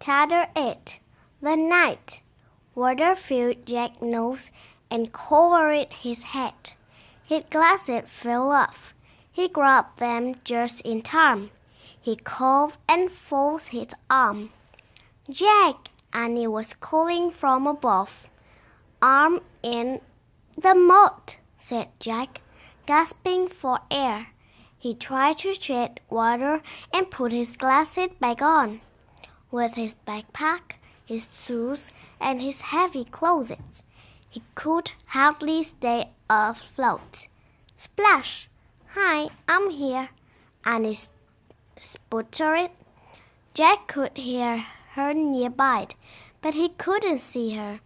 Chapter 8 The Night Water filled Jack's nose and covered his head. His glasses fell off. He grabbed them just in time. He coughed and folded his arm. Jack! Annie was calling from above. "I'm in the moat," said Jack, gasping for air. He tried to shed water and put his glasses back on. With his backpack, his shoes, and his heavy clothes, he could hardly stay afloat. Splash! "Hi, I'm here," Annie sputtered. Jack could hear her nearby, but he couldn't see her.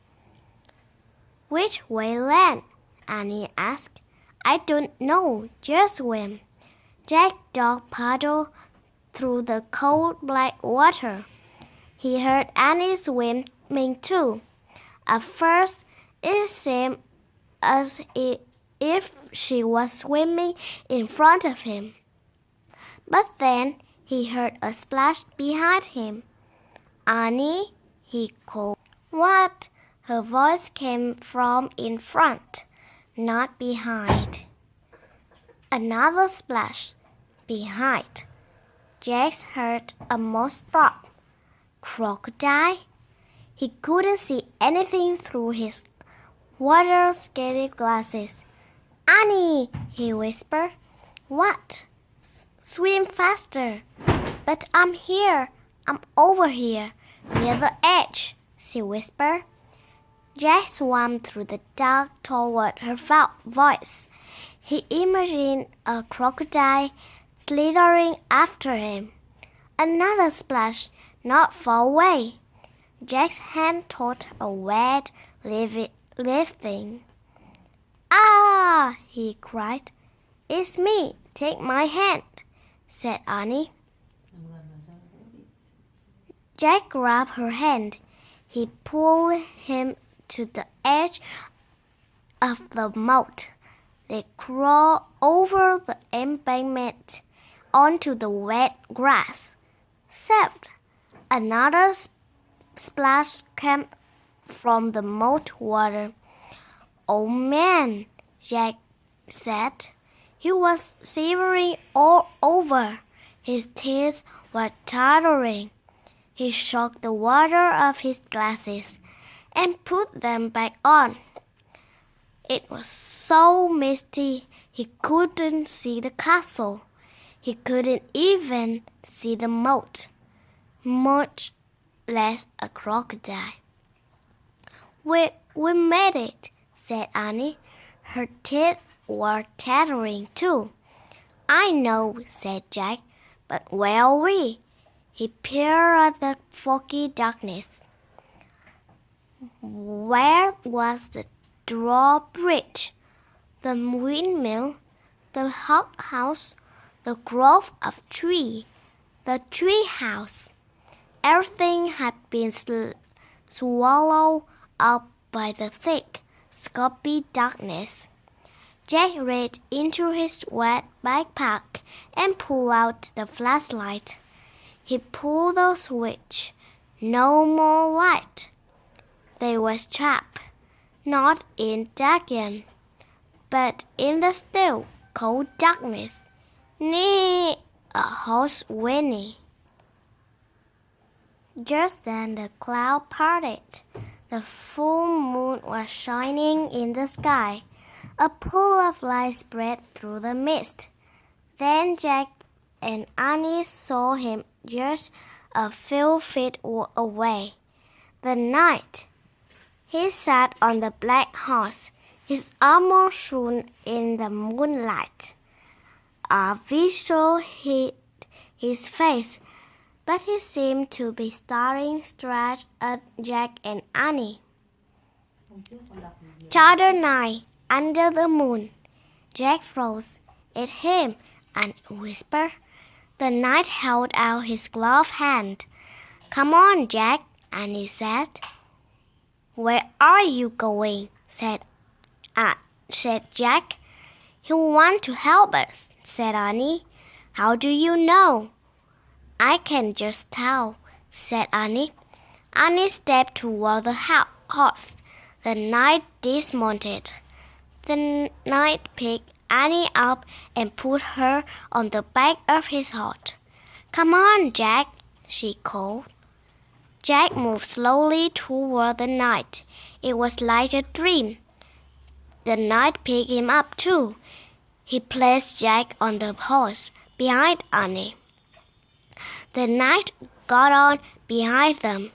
"Which way land?" Annie asked. "I don't know, just swim." Jack dog paddled through the cold black water. He heard Annie swimming too. At first, it seemed as if she was swimming in front of him. But then he heard a splash behind him. "Annie," he called. "What?" Her voice came from in front, not behind. Another splash. Behind. Jack heard almost stop. Crocodile? He couldn't see anything through his water-skated glasses. "Annie," he whispered. "What?" "Swim faster." "But I'm here. I'm over here, near the edge," she whispered. Jack swam through the dark toward her voice. He imagined a crocodile slithering after him. Another splash not far away. Jack's hand touched a wet, live thing. "Ah!" he cried. "It's me. Take my hand," said Annie. Jack grabbed her hand. He pulled him to the edge of the moat. They crawled over the embankment onto the wet grass. Saved! Another splash came from the moat water. "Oh man," Jack said. He was shivering all over. His teeth were chattering. He shook the water off his glasses and put them back on. It was so misty he couldn't see the castle. He couldn't even see the moat, much less a crocodile. We made it," said Annie. Her teeth were chattering too. "I know," said Jack, "but where are we?" He peered at the foggy darkness. Where was the drawbridge, the windmill, the hothouse, the grove of trees, the tree house? Everything had been swallowed up by the thick, scurvy darkness. Jack reached into his wet backpack and pulled out the flashlight. He pulled the switch. No more light. They were trapped, not in darkness, but in the still, cold darkness. "Nee!" a horse whinnied. Just then the cloud parted. The full moon was shining in the sky. A pool of light spread through the mist. Then Jack and Annie saw him just a few feet away. The knight. He sat on the black horse, his armor shone in the moonlight. A visual hid his face, but he seemed to be staring straight at Jack and Annie. Chapter 9 Under the Moon. Jack froze at him and whispered. The knight held out his gloved hand. "Come on, Jack," Annie said. "Where are you going?" said Jack. "He'll want to help us," said Annie. "How do you know?" "I can just tell," said Annie. Annie stepped toward the horse. The knight dismounted. The knight picked Annie up and put her on the back of his horse. "Come on, Jack," she called. Jack moved slowly toward the knight. It was like a dream. The knight picked him up too. He placed Jack on the horse behind Annie. The knight got on behind them.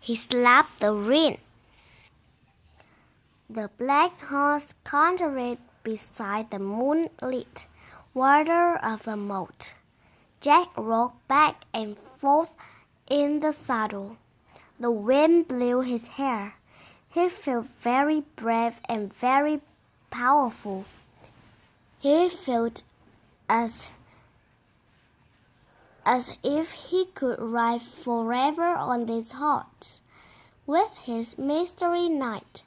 He slapped the rein. The black horse cantered beside the moonlit water of the moat. Jack rocked back and forth in the saddle. The wind blew his hair. He felt very brave and very powerful. He felt as if he could ride forever on this horse with his mystery knight,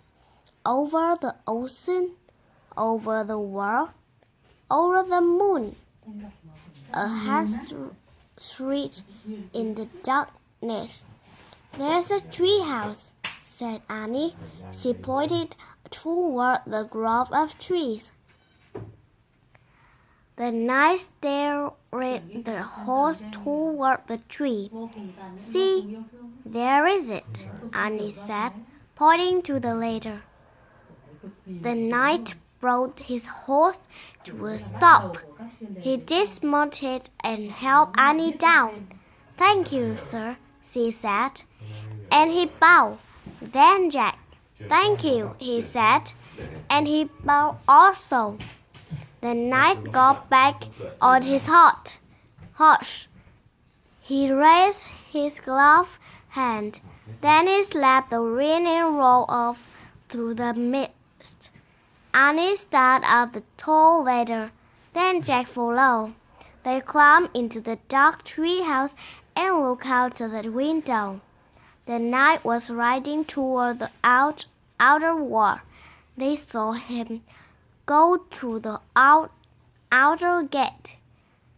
over the ocean, over the world, over the moon. A heart shrieked in the darkness. "There's a tree house," said Annie. She pointed toward the grove of trees. The knight steered the horse toward the tree. "See, there is it," Annie said, pointing to the ladder. The knight brought his horse to a stop. He dismounted and helped Annie down. "Thank you, sir," she said, and he bowed. Then Jack, "Thank you," he said, and he bowed also. The knight got back on his horse. He raised his gloved hand. Then he slapped the rein and rode off through the mist. Annie started up the tall ladder. Then Jack followed. They climbed into the dark tree house and looked out of the window. The knight was riding toward the outer wall. They saw him go through the outer gate.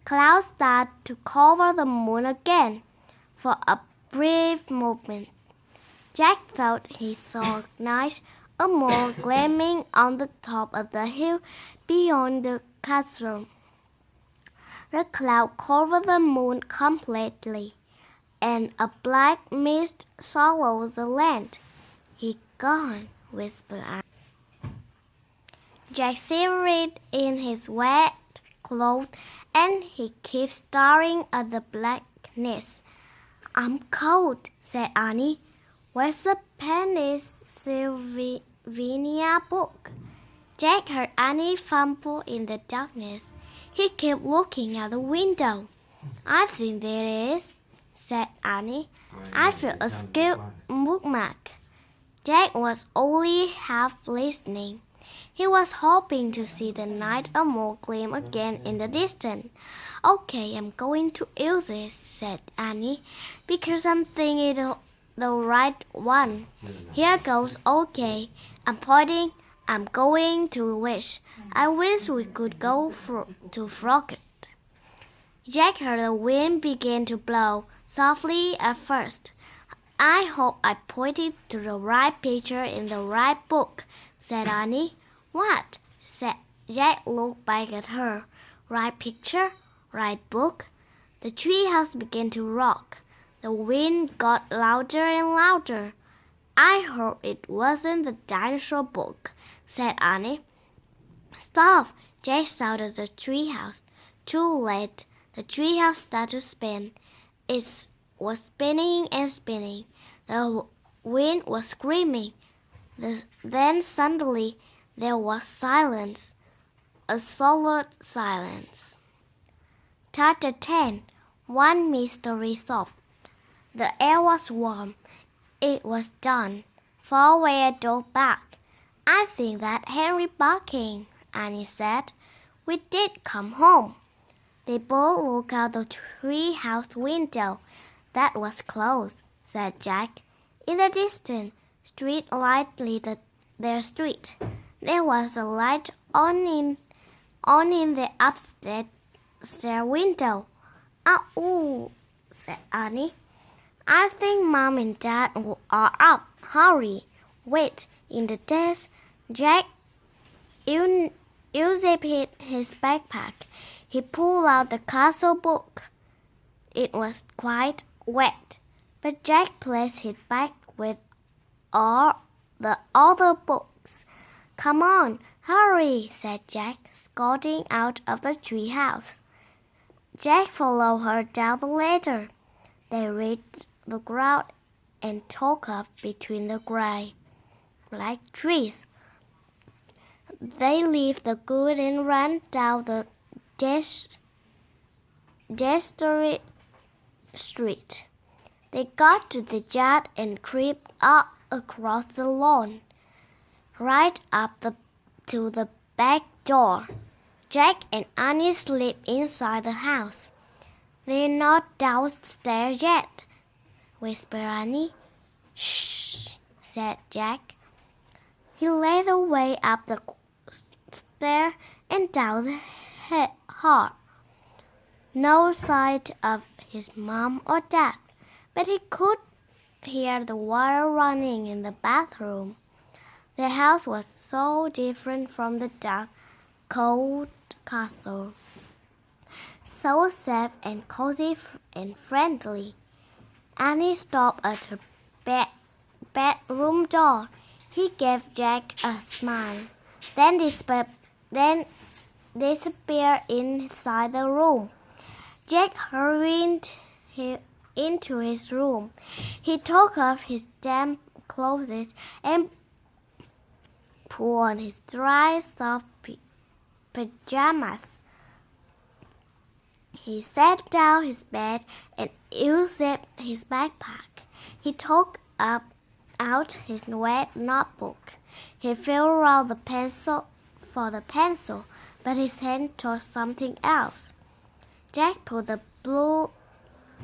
Clouds started to cover the moon again. For a brief moment, Jack thought he saw a mole gleaming on the top of the hill beyond the castle. The cloud covered the moon completely, and a black mist swallowed the land. "He's gone," whispered Annie. Jack shivered in his wet clothes, and he kept staring at the blackness. "I'm cold," said Annie. "Where's the Pennsylvania book?" Jack heard Annie fumble in the darkness. He kept looking out the window. "I think there is," said Annie. "I feel a skilled bookmark." Jack was only half listening. He was hoping to see the night a mole gleam again in the distance. "Okay, I'm going to use this," said Annie, "because I'm thinking the right one. Here goes. Okay, I'm pointing. I'm going to wish. I wish we could go to Frocket." Jack heard the wind begin to blow, softly at first. "I hope I pointed to the right picture in the right book," said Annie. "What?" said Jack. Looked back at her. "Right picture? Right book?" The treehouse began to rock. The wind got louder and louder. "I hope it wasn't the dinosaur book," said Annie. "Stop!" Jack shouted at the treehouse. Too late. The treehouse started to spin. It was spinning and spinning. The wind was screaming. Then suddenly there was silence, a solid silence. Chapter 10. One mystery solved. The air was warm. It was dawn. Far away a dog barked. "I think that Henry barking," Annie said. "We did come home." They both looked out the treehouse window. "That was closed," said Jack. In the distance, street light lit their street. There was a light on in the upstairs window. "Ooh," said Annie. I think Mom and Dad are up. Hurry. Wait. In the desk, Jack unzipped his backpack. He pulled out the castle book. It was quite wet, but Jack placed it back with all the other books. Come on, hurry, said Jack, scuttling out of the treehouse. Jack followed her down the ladder. They reached the ground and talked up between the gray, black trees. They left the wood and ran down the deserted street. They got to the yard and crept up across the lawn, right up to the back door. Jack and Annie slipped inside the house. They're not downstairs yet, whispered Annie. Shh, said Jack. He led the way up the stair and down the hall. No sight of his mom or dad, but he could hear the water running in the bathroom. The house was so different from the dark, cold castle. So safe and cozy and friendly. Annie stopped at her bedroom door. He gave Jack a smile, then disappeared inside the room. Jack hurried into his room. He took off his damp clothes and put on his dry, soft pajamas. He sat down his bed and unzipped his backpack. He took out his wet notebook. He felt around for the pencil, but his hand touched something else. Jack pulled the blue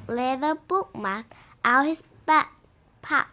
leather bookmark out his backpack.